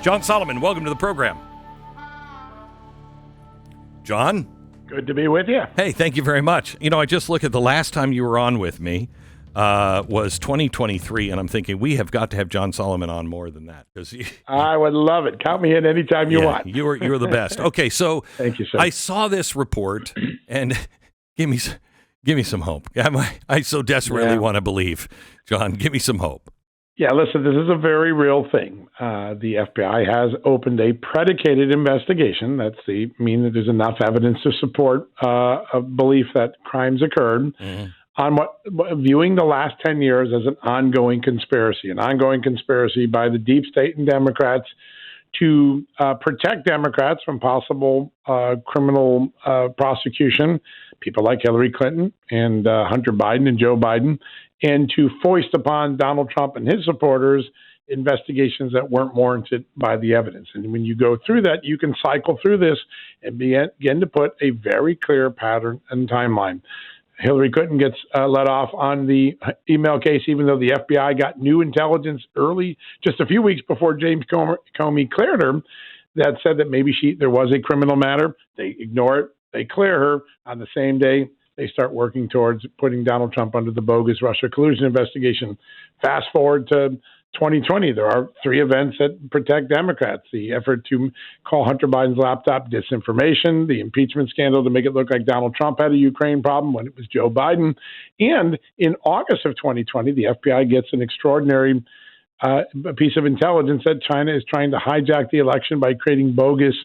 John Solomon, welcome to the program. John? Good to be with you. Hey, thank you very much. You know, I just look at the last time you were on with me was 2023, and I'm thinking we have got to have John Solomon on more than that. I would love it. Count me in anytime you want. You're the best. Okay, so thank you, sir. I saw this report, and give me some hope. I so desperately want to believe. John, give me some hope. Yeah, listen, this is a very real thing. The FBI has opened a predicated investigation. That's mean that there's enough evidence to support a belief that crimes occurred on viewing the last 10 years as an ongoing conspiracy by the deep state and Democrats to protect Democrats from possible criminal prosecution, people like Hillary Clinton and Hunter Biden and Joe Biden, and to foist upon Donald Trump and his supporters investigations that weren't warranted by the evidence. And when you go through that, you can cycle through this and begin to put a very clear pattern and timeline. Hillary Clinton gets let off on the email case, even though the FBI got new intelligence early, just a few weeks before James Comey cleared her, that said that maybe there was a criminal matter. They ignore it. They clear her on the same day. They start working towards putting Donald Trump under the bogus Russia collusion investigation. Fast forward to 2020, there are three events that protect Democrats: the effort to call Hunter Biden's laptop disinformation, the impeachment scandal to make it look like Donald Trump had a Ukraine problem when it was Joe Biden. And in August of 2020, the FBI gets an extraordinary piece of intelligence that China is trying to hijack the election by creating bogus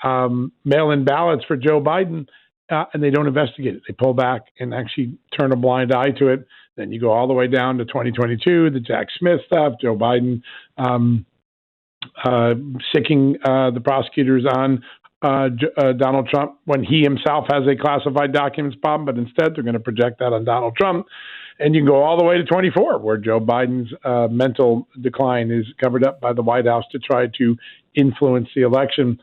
mail-in ballots for Joe Biden. And they don't investigate it. They pull back and actually turn a blind eye to it. Then you go all the way down to 2022, the Jack Smith stuff, Joe Biden sicking the prosecutors on Donald Trump when he himself has a classified documents problem, but instead they're going to project that on Donald Trump. And you can go all the way to 24, where Joe Biden's mental decline is covered up by the White House to try to influence the election.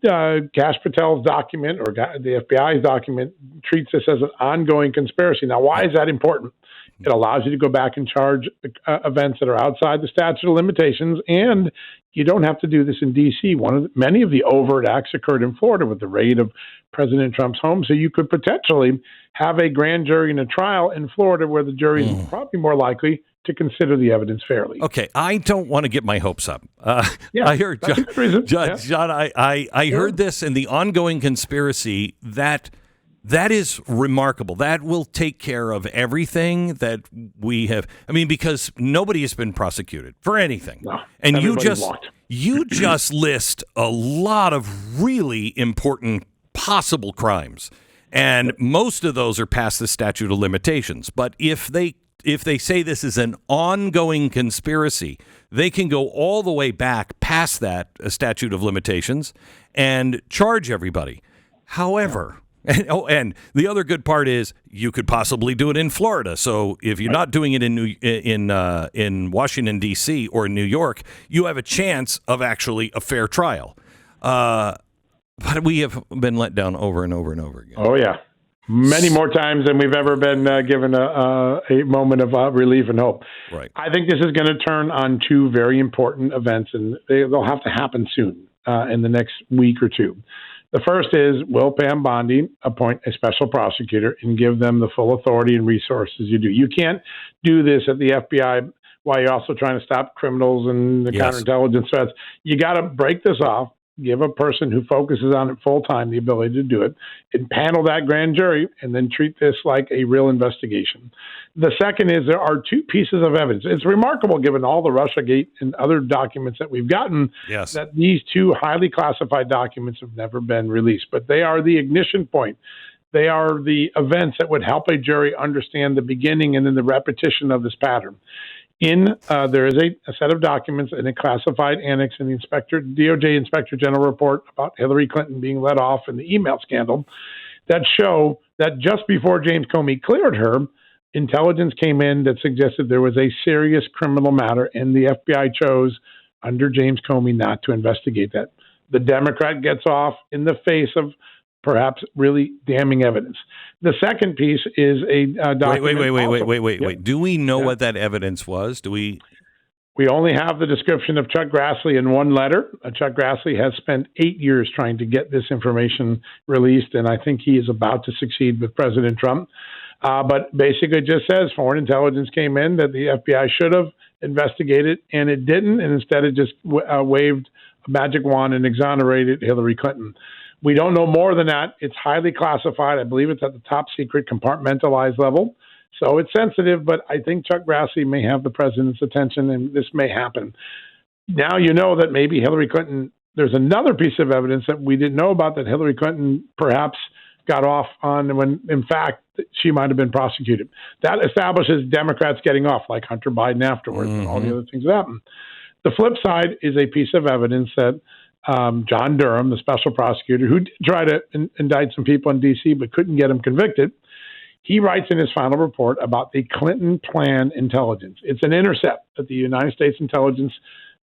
Kash Patel's document, or the FBI's document, treats this as an ongoing conspiracy. Now, why is that important? It allows you to go back and charge events that are outside the statute of limitations, and you don't have to do this in D.C. Many of the overt acts occurred in Florida with the raid of President Trump's home, so you could potentially have a grand jury in a trial in Florida where the jury is probably more likely to consider the evidence fairly. Okay, I don't want to get my hopes up. I heard John. I heard this in the ongoing conspiracy that is remarkable. That will take care of everything that we have. I mean, because nobody has been prosecuted for anything, and you just list a lot of really important possible crimes, and most of those are past the statute of limitations. But if they say this is an ongoing conspiracy, they can go all the way back past that statute of limitations and charge everybody. However, and the other good part is you could possibly do it in Florida. So if you're not doing it in Washington, D.C. or in New York, you have a chance of actually a fair trial. But we have been let down over and over and over again. Oh, yeah. Many more times than we've ever been given a moment of relief and hope. Right. I think this is going to turn on two very important events, and they'll have to happen soon in the next week or two. The first is, will Pam Bondi appoint a special prosecutor and give them the full authority and resources you do? You can't do this at the FBI while you're also trying to stop criminals and the counterintelligence threats. You got to break this off. Give a person who focuses on it full time the ability to do it, and panel that grand jury, and then treat this like a real investigation. The second is there are two pieces of evidence. It's remarkable, given all the Russiagate and other documents that we've gotten, that these two highly classified documents have never been released. But they are the ignition point. They are the events that would help a jury understand the beginning and then the repetition of this pattern. There is a set of documents in a classified annex in the DOJ Inspector General report about Hillary Clinton being let off in the email scandal that show that just before James Comey cleared her, intelligence came in that suggested there was a serious criminal matter, and the FBI chose, under James Comey, not to investigate that. The Democrat gets off in the face of perhaps really damning evidence. The second piece is a document. Wait. Do we know what that evidence was? Do we? We only have the description of Chuck Grassley in one letter. Chuck Grassley has spent 8 years trying to get this information released, and I think he is about to succeed with President Trump. But basically it just says foreign intelligence came in that the FBI should have investigated, and it didn't, and instead it just waved a magic wand and exonerated Hillary Clinton. We don't know more than that. It's highly classified. I believe it's at the top secret compartmentalized level. So it's sensitive, but I think Chuck Grassley may have the president's attention, and this may happen. Now you know that maybe Hillary Clinton, there's another piece of evidence that we didn't know about that Hillary Clinton perhaps got off on when, in fact, she might have been prosecuted. That establishes Democrats getting off, like Hunter Biden afterwards, and all the other things that happened. The flip side is a piece of evidence that John Durham, the special prosecutor, who did try to indict some people in D.C. but couldn't get them convicted, he writes in his final report about the Clinton plan intelligence. It's an intercept that the United States intelligence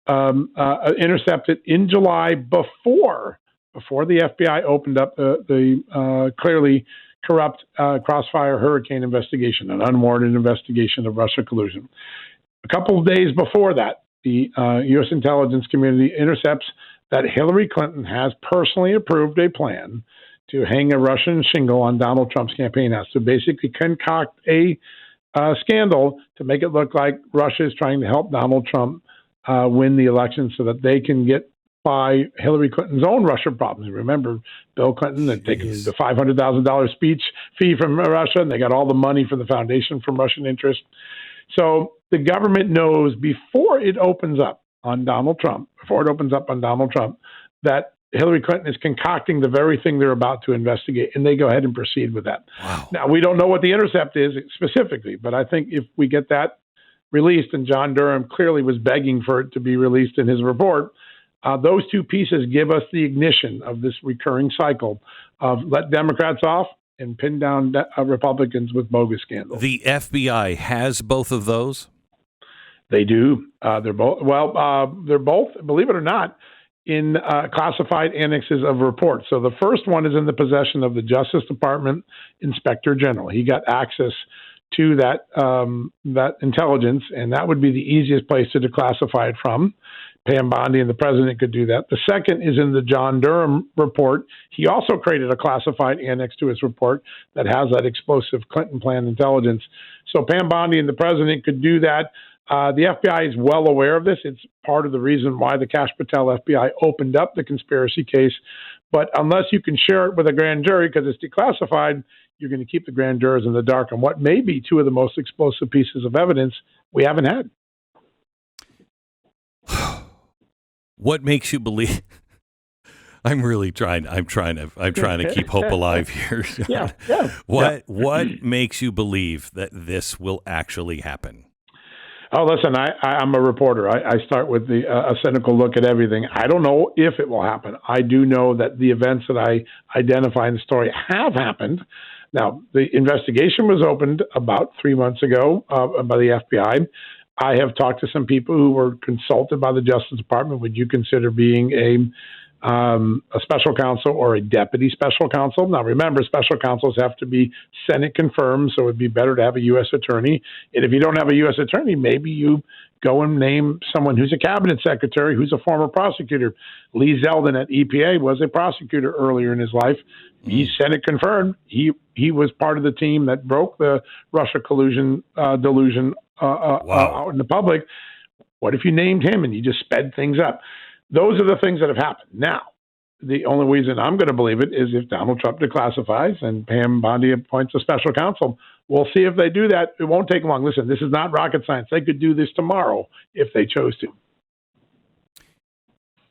intercepted in July before the FBI opened up the clearly corrupt Crossfire Hurricane investigation, an unwarranted investigation of Russia collusion. A couple of days before that, the U.S. intelligence community intercepts that Hillary Clinton has personally approved a plan to hang a Russian shingle on Donald Trump's campaign house, to basically concoct a scandal to make it look like Russia is trying to help Donald Trump win the election so that they can get by Hillary Clinton's own Russia problems. Remember, Bill Clinton had taken the $500,000 speech fee from Russia, and they got all the money for the foundation from Russian interest. So the government knows before it opens up on Donald Trump, that Hillary Clinton is concocting the very thing they're about to investigate, and they go ahead and proceed with that. Wow. Now, we don't know what the intercept is specifically, but I think if we get that released, and John Durham clearly was begging for it to be released in his report, those two pieces give us the ignition of this recurring cycle of let Democrats off and pin down Republicans with bogus scandals. The FBI has both of those? They do. They're both, believe it or not, in classified annexes of reports. So the first one is in the possession of the Justice Department Inspector General. He got access to that intelligence, and that would be the easiest place to declassify it from. Pam Bondi and the president could do that. The second is in the John Durham report. He also created a classified annex to his report that has that explosive Clinton plan intelligence. So Pam Bondi and the president could do that. The FBI is well aware of this. It's part of the reason why the Kash Patel FBI opened up the conspiracy case. But unless you can share it with a grand jury because it's declassified, you're going to keep the grand jurors in the dark on what may be two of the most explosive pieces of evidence we haven't had. What makes you believe? I'm trying to keep hope alive here. Yeah. What makes you believe that this will actually happen? Oh, listen, I'm a reporter. I start with a cynical look at everything. I don't know if it will happen. I do know that the events that I identify in the story have happened. Now, the investigation was opened about 3 months ago by the FBI. I have talked to some people who were consulted by the Justice Department. Would you consider being a special counsel or a deputy special counsel? Now, remember, special counsels have to be Senate confirmed, so it'd be better to have a U.S. attorney. And if you don't have a U.S. attorney, maybe you go and name someone who's a cabinet secretary who's a former prosecutor. Lee Zeldin at EPA was a prosecutor earlier in his life. He's Senate confirmed. He was part of the team that broke the Russia collusion delusion out in the public. What if you named him and you just sped things up? Those are the things that have happened. Now, the only reason I'm going to believe it is if Donald Trump declassifies and Pam Bondi appoints a special counsel. We'll see if they do that. It won't take long. Listen, this is not rocket science. They could do this tomorrow if they chose to.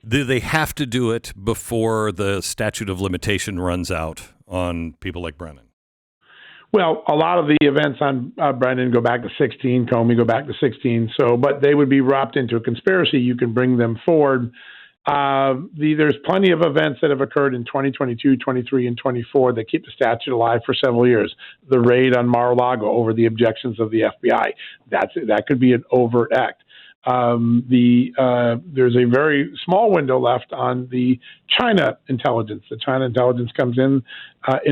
Do they have to do it before the statute of limitation runs out on people like Brennan? Well, a lot of the events on Brennan go back to 16, Comey go back to 16. So, but they would be wrapped into a conspiracy. You can bring them forward. There's plenty of events that have occurred in 2022, 23, and 24 that keep the statute alive for several years. The raid on Mar-a-Lago over the objections of the FBI. That could be an overt act. There's a very small window left on the China intelligence. The China intelligence comes in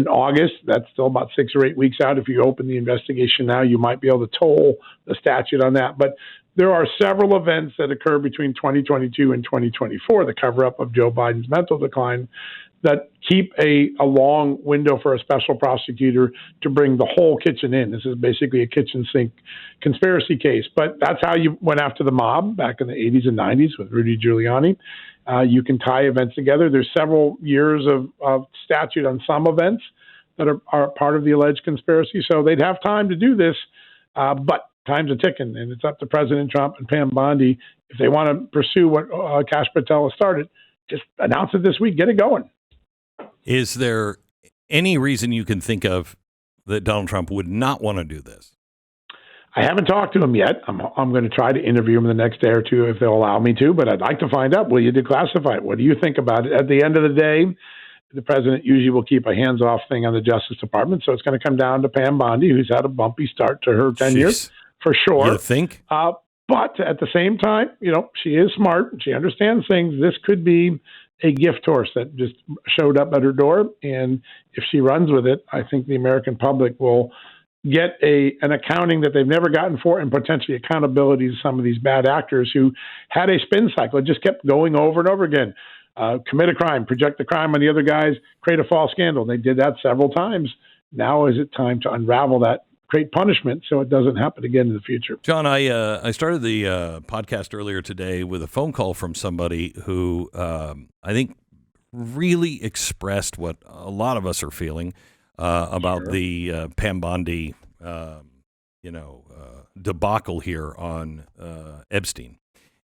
August. That's still about 6 or 8 weeks out. If you open the investigation now, you might be able to toll the statute on that. But there are several events that occur between 2022 and 2024, the cover-up of Joe Biden's mental decline, that keep a long window for a special prosecutor to bring the whole kitchen in. This is basically a kitchen sink conspiracy case. But that's how you went after the mob back in the 80s and 90s with Rudy Giuliani. You can tie events together. There's several years of statute on some events that are part of the alleged conspiracy. So they'd have time to do this, but time's a ticking, and it's up to President Trump and Pam Bondi. If they want to pursue what Kash Patel has started, just announce it this week, get it going. Is there any reason you can think of that Donald Trump would not want to do this? I haven't talked to him yet. I'm going to try to interview him the next day or two if they'll allow me to, but I'd like to find out, will you declassify it? What do you think about it? At the end of the day, the president usually will keep a hands-off thing on the Justice Department, so it's going to come down to Pam Bondi, who's had a bumpy start to her tenure, for sure. You think? But at the same time, she is smart. She understands things. This could be a gift horse that just showed up at her door. And if she runs with it, I think the American public will get an accounting that they've never gotten for, and potentially accountability to some of these bad actors who had a spin cycle. It just kept going over and over again. Commit a crime, project the crime on the other guys, create a false scandal. They did that several times. Now is it time to unravel that, create punishment so it doesn't happen again in the future. John, I started the podcast earlier today with a phone call from somebody who I think really expressed what a lot of us are feeling about the Pam Bondi, debacle here on Epstein.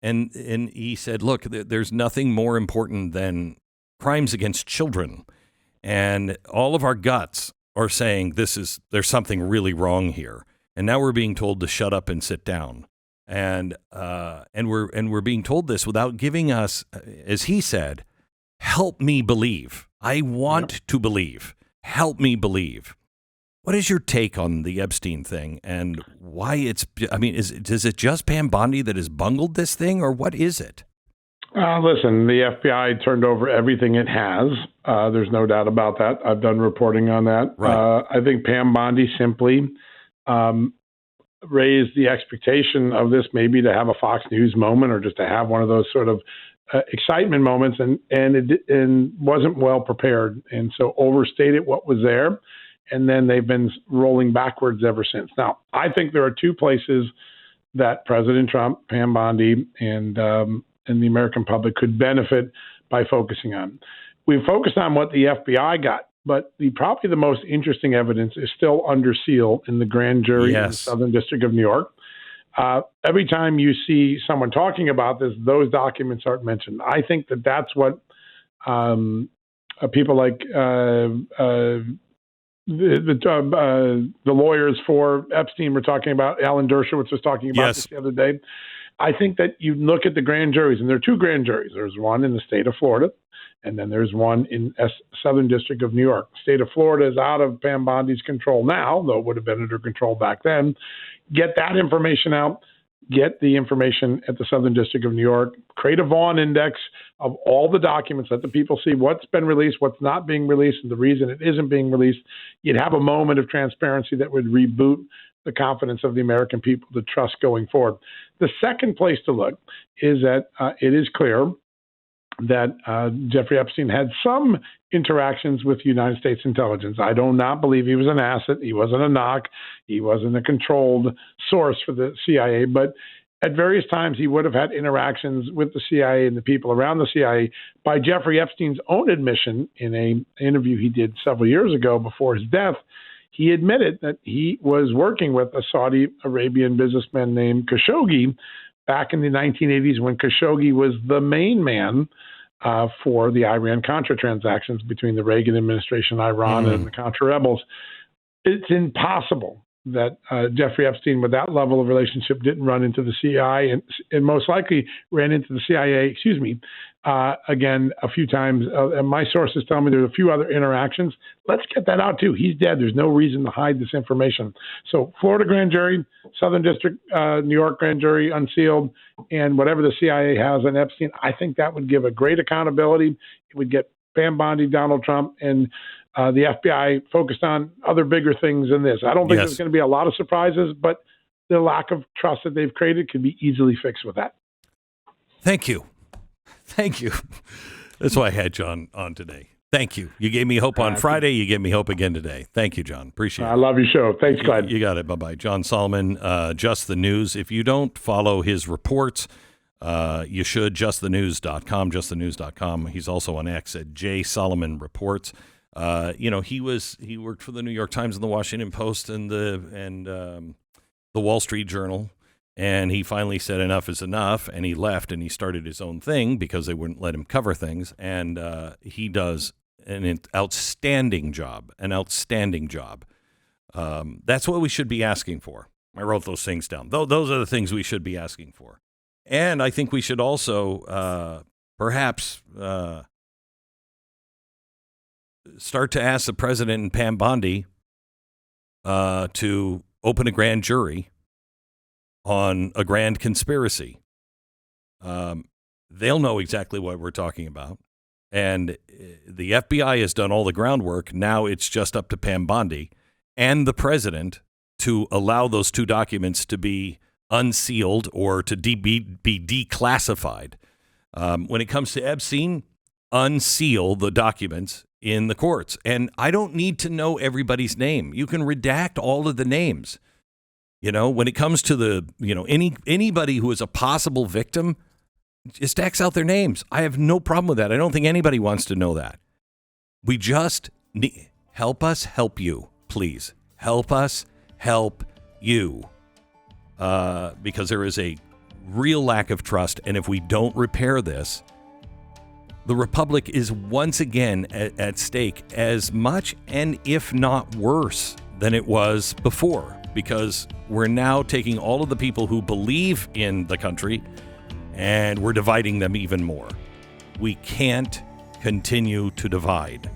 And he said, look, there's nothing more important than crimes against children. And all of our guts are saying there's something really wrong here. And now we're being told to shut up and sit down. And we're being told this without giving us, as he said, help me believe. I want to believe. Help me believe. What is your take on the Epstein thing and why is it just Pam Bondi that has bungled this thing, or what is it? Listen, the FBI turned over everything it has. There's no doubt about that. I've done reporting on that. Right. I think Pam Bondi simply raised the expectation of this, maybe to have a Fox News moment or just to have one of those sort of excitement moments, and wasn't well prepared, and so overstated what was there. And then they've been rolling backwards ever since. Now, I think there are two places that President Trump, Pam Bondi, and the American public could benefit by focusing on. We've focused on what the FBI got, but probably the most interesting evidence is still under seal in the grand jury in the Southern District of New York. Every time you see someone talking about this, those documents aren't mentioned. I think that's what people like the lawyers for Epstein were talking about. Alan Dershowitz was talking about this the other day. I think that you look at the grand juries, and there are two grand juries. There's one in the state of Florida, and then there's one in Southern District of New York. The state of Florida is out of Pam Bondi's control now, though it would have been under control back then. Get that information out. Get the information at the Southern District of New York. Create a Vaughn index of all the documents. Let the people see what's been released, what's not being released, and the reason it isn't being released. You'd have a moment of transparency that would reboot the confidence of the American people to trust going forward. The second place to look is that it is clear that Jeffrey Epstein had some interactions with United States intelligence. I do not believe he was an asset. He wasn't a knock. He wasn't a controlled source for the CIA. But at various times, he would have had interactions with the CIA and the people around the CIA. By Jeffrey Epstein's own admission in an interview he did several years ago before his death, he admitted that he was working with a Saudi Arabian businessman named Khashoggi back in the 1980s, when Khashoggi was the main man for the Iran-Contra transactions between the Reagan administration, Iran, and the Contra rebels. It's impossible that Jeffrey Epstein, with that level of relationship, didn't run into the CIA and most likely ran into the CIA, again, a few times. And my sources tell me there's a few other interactions. Let's get that out, too. He's dead. There's no reason to hide this information. So Florida grand jury, Southern District, New York grand jury, unsealed, and whatever the CIA has on Epstein, I think that would give a great accountability. It would get Pam Bondi, Donald Trump, and the FBI focused on other bigger things than this. I don't think there's going to be a lot of surprises, but the lack of trust that they've created can be easily fixed with that. Thank you. Thank you. That's why I had John on today. Thank you. You gave me hope on Friday. You gave me hope again today. Thank you, John. Appreciate it. I love your show. Thanks, Glenn. You got it. Bye-bye. John Solomon, Just the News. If you don't follow his reports, you should. JustTheNews.com. JustTheNews.com. He's also on X at J Solomon Reports. He worked for the New York Times and the Washington Post and the Wall Street Journal. And he finally said enough is enough, and he left, and he started his own thing because they wouldn't let him cover things. And he does an outstanding job, That's what we should be asking for. I wrote those things down. Those are the things we should be asking for. And I think we should also perhaps start to ask the president and Pam Bondi to open a grand jury on a grand conspiracy. They'll know exactly what we're talking about. And the FBI has done all the groundwork. Now it's just up to Pam Bondi and the president to allow those two documents to be unsealed or to be declassified. When it comes to Epstein, unseal the documents in the courts. And I don't need to know everybody's name. You can redact all of the names. When it comes to anybody who is a possible victim, just X out their names. I have no problem with that. I don't think anybody wants to know that. We just need, help us help you, please. Help us help you. Because there is a real lack of trust. And if we don't repair this, the republic is once again at stake as much and if not worse than it was before. Because we're now taking all of the people who believe in the country and we're dividing them even more. We can't continue to divide.